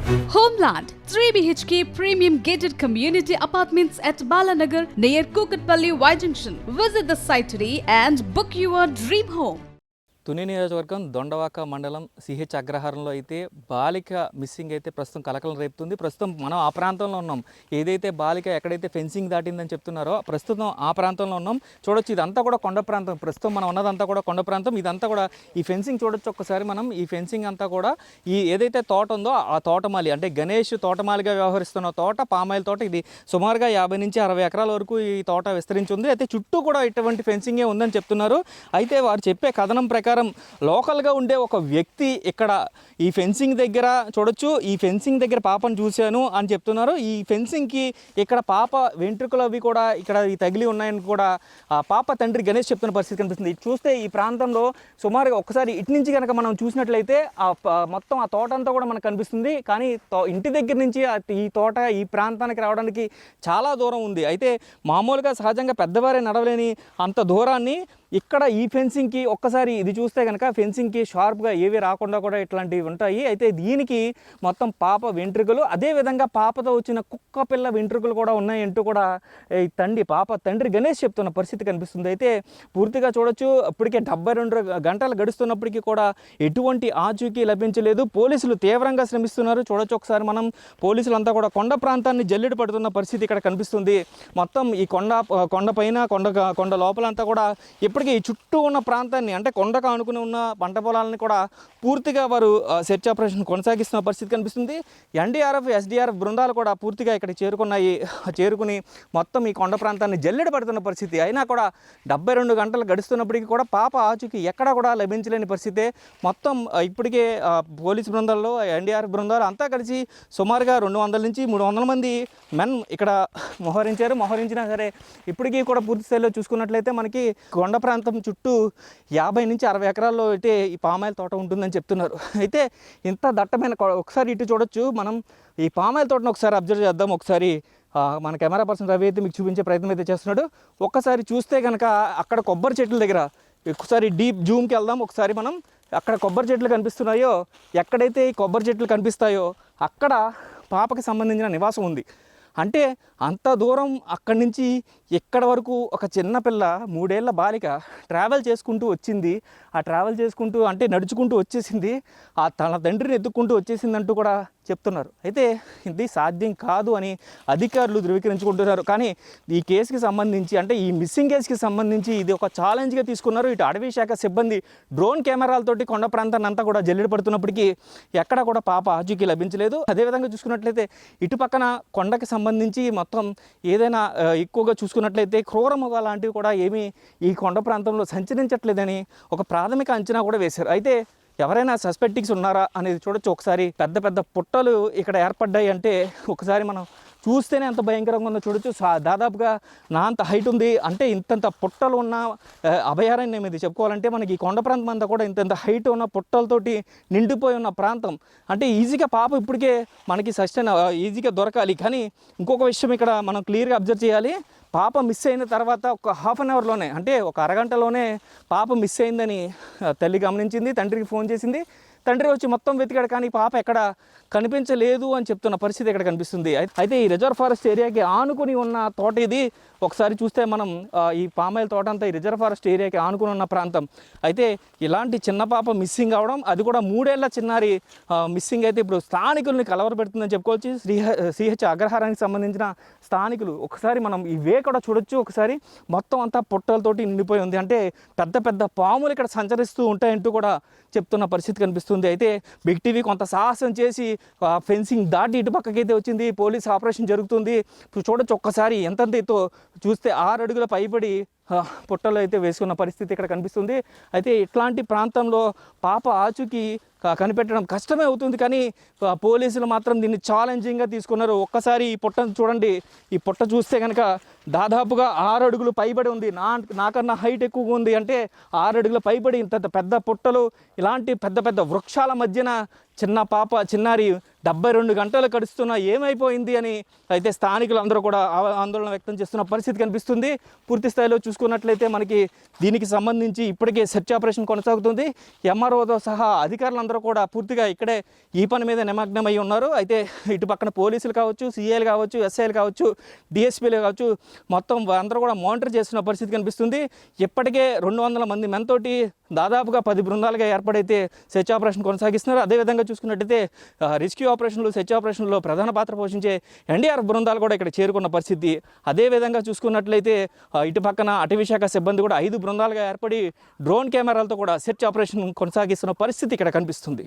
Homeland 3 BHK premium gated community apartments at Balanagar near Kukatpalli Y Junction. Visit the site today and book your dream home. Tuni నియోజకవర్గం దొండవాక మండలం CH అగ్రహారంలో అయితే బాలిక missing అయితే ప్రస్తుతం కలకలం రేపుతుంది. ప్రస్తుతం మనం ఆ ప్రాంతంలో ఉన్నాం. ఏదైతే బాలిక ఎక్కడైతే ఫెన్సింగ్ దాటిందని చెప్తున్నారో ప్రస్తుతం ఆ ప్రాంతంలో ఉన్నాం. చూడొచ్చు, ఇదంతా కూడా కొండ ప్రాంతం. ప్రస్తుతం మనం ఉన్నదంతా కూడా కొండ ప్రాంతం. ఇదంతా కూడా ఈ ఫెన్సింగ్ చూడొచ్చు ఒక్కసారి మనం. ఈ ఫెన్సింగ్ అంతా కూడా ఈ ఏదైతే తోట ఉందో ఆ తోటమాలి అంటే గణేష్ తోటమాలిగా వ్యవహరిస్తున్న తోట, పామాయిల్ తోట. ఇది సుమారుగా 50 నుంచి 60 ఎకరాల వరకు ఈ తోట విస్తరించి ఉంది. అయితే చుట్టూ కూడా ఇటువంటి ఫెన్సింగే ఉందని చెప్తున్నారు. అయితే వారు చెప్పే కథనం ప్రకారం లోకల్గా ఉండే ఒక వ్యక్తి ఇక్కడ ఈ ఫెన్సింగ్ దగ్గర చూడొచ్చు, ఈ ఫెన్సింగ్ దగ్గర పాపను చూశాను అని చెప్తున్నారు. ఈ ఫెన్సింగ్కి ఇక్కడ పాప వెంట్రుకలు అవి కూడా ఇక్కడ తగిలి ఉన్నాయని కూడా ఆ పాప తండ్రి గణేష్ చెప్తున్న పరిస్థితి కనిపిస్తుంది. చూస్తే ఈ ప్రాంతంలో సుమారుగా ఒకసారి ఇటు నుంచి కనుక మనం చూసినట్లయితే మొత్తం ఆ తోట అంతా కూడా మనకు కనిపిస్తుంది. కానీ ఇంటి దగ్గర నుంచి ఈ తోట ఈ ప్రాంతానికి రావడానికి చాలా దూరం ఉంది. అయితే మామూలుగా సహజంగా పెద్దవారే నడవలేని అంత దూరాన్ని ఇక్కడ ఈ ఫెన్సింగ్కి ఒక్కసారి ఇది చూస్తే కనుక ఫెన్సింగ్కి షార్ప్గా ఏవి రాకుండా కూడా ఇట్లాంటివి ఉంటాయి. అయితే దీనికి మొత్తం పాప వెంట్రుకలు, అదేవిధంగా పాపతో వచ్చిన కుక్క పిల్ల వెంట్రుకలు కూడా ఉన్నాయంటూ కూడా ఈ పాప తండ్రి గణేష్ చెప్తున్న పరిస్థితి కనిపిస్తుంది. అయితే పూర్తిగా చూడొచ్చు, ఇప్పటికే 72 గంటలు గడుస్తున్నప్పటికీ కూడా ఎటువంటి ఆచూకీ లభించలేదు. పోలీసులు తీవ్రంగా శ్రమిస్తున్నారు. చూడొచ్చు ఒకసారి మనం, పోలీసులంతా కూడా కొండ ప్రాంతాన్ని జల్లెడ పడుతున్న పరిస్థితి ఇక్కడ కనిపిస్తుంది. మొత్తం ఈ కొండ పైన కొండ లోపలంతా కూడా ఇప్పటికీ ఈ చుట్టూ ఉన్న ప్రాంతాన్ని అంటే కొండకు ఆనుకుని ఉన్న పంట పొలాలని కూడా పూర్తిగా వారు సెర్చ్ ఆపరేషన్ కొనసాగిస్తున్న పరిస్థితి కనిపిస్తుంది. ఎన్డీఆర్ఎఫ్, ఎస్డీఆర్ఎఫ్ బృందాలు కూడా పూర్తిగా ఇక్కడికి చేరుకుని మొత్తం ఈ కొండ ప్రాంతాన్ని జల్లెడ పడుతున్న పరిస్థితి. అయినా కూడా 72 గంటలు గడుస్తున్నప్పటికీ కూడా పాప ఆచూకీ ఎక్కడా కూడా లభించలేని పరిస్థితే. మొత్తం ఇప్పటికే పోలీసు బృందాల్లో, ఎన్డీఆర్ఎఫ్ బృందాలు అంతా కలిసి సుమారుగా 200 నుంచి 300 మంది మెన్ ఇక్కడ మోహరించినా సరే ఇప్పటికీ కూడా పూర్తి స్థాయిలో చూసుకున్నట్లయితే మనకి కొండ ప్రాంతం చుట్టూ 50 నుంచి 60 ఎకరాల్లో అయితే ఈ పామాయిల్ తోట ఉంటుందని చెప్తున్నారు. అయితే ఇంత దట్టమైన ఒకసారి ఇటు చూడొచ్చు మనం, ఈ పామాయిల్ తోటను ఒకసారి అబ్జర్వ్ చేద్దాం. ఒకసారి మన కెమెరా పర్సన్ రవి అయితే మీకు చూపించే ప్రయత్నం అయితే చేస్తున్నాడు. ఒక్కసారి చూస్తే కనుక అక్కడ కొబ్బరి చెట్ల దగ్గర ఒకసారి డీప్ జూమ్కి వెళ్దాం. ఒకసారి మనం అక్కడ కొబ్బరి చెట్లు కనిపిస్తున్నాయో, ఎక్కడైతే ఈ కొబ్బరి చెట్లు కనిపిస్తాయో అక్కడ పాపకి సంబంధించిన నివాసం ఉంది. అంటే అంత దూరం అక్కడి నుంచి ఎక్కడ వరకు ఒక చిన్నపిల్ల 3 ఏళ్ల బాలిక ట్రావెల్ చేసుకుంటూ వచ్చింది. ఆ ట్రావెల్ చేసుకుంటూ అంటే నడుచుకుంటూ వచ్చేసింది, తన తండ్రిని ఎత్తుక్కుంటూ వచ్చేసిందంటూ కూడా చెప్తున్నారు. అయితే ఇది సాధ్యం కాదు అని అధికారులు ధృవీకరించుకుంటున్నారు. కానీ ఈ కేసుకి సంబంధించి అంటే ఈ మిస్సింగ్ కేసుకి సంబంధించి ఇది ఒక ఛాలెంజ్గా తీసుకున్నారు. ఇటు అటవీ శాఖ సిబ్బంది డ్రోన్ కెమెరాలతోటి కొండ ప్రాంతాన్ని అంతా కూడా జల్లెడ పడుతున్నప్పటికీ ఎక్కడ కూడా పాప ఆచూకీ లభించలేదు. అదేవిధంగా చూసుకున్నట్లయితే ఇటు పక్కన కొండకి సంబంధించి మొత్తం ఏదైనా ఎక్కువగా చూసుకున్నట్లయితే క్రూరమృగాలు లాంటివి కూడా ఏమీ ఈ కొండ ప్రాంతంలో సంచరించట్లేదని ఒక ప్రాథమిక అంచనా కూడా వేశారు. అయితే ఎవరైనా సస్పెక్టింగ్స్ ఉన్నారా అనేది చూడొచ్చు. ఒకసారి పెద్ద పెద్ద పుట్టలు ఇక్కడ ఏర్పడ్డాయి అంటే ఒకసారి మనం చూస్తేనే ఎంత భయంకరంగా ఉందో చూడొచ్చు. దాదాపుగా నా అంత హైట్ ఉంది. అంటే ఇంతంత పుట్టలు ఉన్న అభయారణ్యం ఇది చెప్పుకోవాలంటే మనకి ఈ కొండ ప్రాంతం అంతా కూడా ఇంతంత హైట్ ఉన్న పుట్టలతోటి నిండిపోయి ఉన్న ప్రాంతం. అంటే ఈజీగా పాప ఇప్పటికే మనకి ఈజీగా దొరకాలి. కానీ ఇంకొక విషయం ఇక్కడ మనం క్లియర్గా అబ్జర్వ్ చేయాలి. పాప మిస్ అయిన తర్వాత ఒక ½ అన్ అవర్లోనే అంటే ఒక అరగంటలోనే పాప మిస్ అయిందని తల్లి గమనించింది. తండ్రికి ఫోన్ చేసింది. తండ్రి వచ్చి మొత్తం వెతికాడు, కానీ పాప ఎక్కడ కనిపించలేదు అని చెప్తున్న పరిస్థితి ఇక్కడ కనిపిస్తుంది. అయితే ఈ రిజర్వ్ ఫారెస్ట్ ఏరియాకి ఆనుకుని ఉన్న తోట ఇది. ఒకసారి చూస్తే మనం ఈ పామాయిల్ తోట అంతా ఈ రిజర్వ్ ఫారెస్ట్ ఏరియాకి ఆనుకుని ఉన్న ప్రాంతం. అయితే ఇలాంటి చిన్న పాప మిస్సింగ్ అవడం, అది కూడా 3 ఏళ్ల చిన్నారి మిస్సింగ్ అయితే ఇప్పుడు స్థానికుల్ని కలవరపెడుతుందని చెప్పుకోవచ్చు. సిహెచ్ అగ్రహారానికి సంబంధించిన స్థానికులు ఒకసారి మనం ఈ వే కూడా చూడొచ్చు. ఒకసారి మొత్తం అంతా పుట్టలతోటి నిండిపోయి ఉంది. అంటే పెద్ద పెద్ద పాములు ఇక్కడ సంచరిస్తూ ఉంటాయంటూ కూడా చెప్తున్న పరిస్థితి కనిపిస్తుంది. అయితే బిగ్ టీవీ కొంత సాహసం చేసి ఫెన్సింగ్ దాటి ఇటు పక్కకైతే వచ్చింది. పోలీస్ ఆపరేషన్ జరుగుతుంది. చూడొచ్చు ఒక్కసారి ఎంతెంతో చూస్తే 6 అడుగుల పైబడి పుట్టలు అయితే వేసుకున్న పరిస్థితి ఇక్కడ కనిపిస్తుంది. అయితే ఇట్లాంటి ప్రాంతంలో పాప ఆచూకీ కనిపెట్టడం కష్టమే అవుతుంది. కానీ పోలీసులు మాత్రం దీన్ని ఛాలెంజింగ్గా తీసుకున్నారు. ఒక్కసారి ఈ పుట్టను చూడండి. ఈ పుట్ట చూస్తే కనుక దాదాపుగా 6 అడుగులు పైబడి ఉంది. నాకన్నా హైట్ ఎక్కువగా ఉంది. అంటే 6 అడుగుల పైబడి ఇంత పెద్ద పుట్టలు, ఇలాంటి పెద్ద పెద్ద వృక్షాల మధ్యన చిన్న పాప చిన్నారి 72 గంటలు గడుస్తున్నా ఏమైపోయింది అని అయితే స్థానికులందరూ కూడా ఆందోళన వ్యక్తం చేస్తున్న పరిస్థితి కనిపిస్తుంది. పూర్తి స్థాయిలో చూసుకున్నట్లయితే మనకి దీనికి సంబంధించి ఇప్పటికే సెర్చ్ ఆపరేషన్ కొనసాగుతుంది. ఎంఆర్ఓతో సహా అధికారులందరూ కూడా పూర్తిగా ఇక్కడే ఈ పని మీద నిమగ్నమై ఉన్నారు. అయితే ఇటు పక్కన పోలీసులు కావచ్చు, సిఐలు కావచ్చు, ఎస్ఐలు కావచ్చు, డిఎస్పీలు కావచ్చు, మొత్తం అందరూ కూడా మానిటర్ చేస్తున్న పరిస్థితి కనిపిస్తుంది. ఇప్పటికే 200 మంది మెన్తోటి దాదాపుగా 10 బృందాలుగా ఏర్పడైతే సెర్చ్ ఆపరేషన్ కొనసాగిస్తున్నారు. అదేవిధంగా చూసుకున్నట్టయితే రెస్క్యూ ఆపరేషన్లు, సెర్చ్ ఆపరేషన్లో ప్రధాన పాత్ర పోషించే ఎన్డీఆర్ఎఫ్ బృందాలు కూడా ఇక్కడ చేరుకున్న పరిస్థితి. అదేవిధంగా చూసుకున్నట్లయితే ఇటు పక్కన అటవీ శాఖ సిబ్బంది కూడా 5 బృందాలుగా ఏర్పడి డ్రోన్ కెమెరాలతో కూడా సెర్చ్ ఆపరేషన్ కొనసాగిస్తున్న పరిస్థితి ఇక్కడ కనిపిస్తుంది.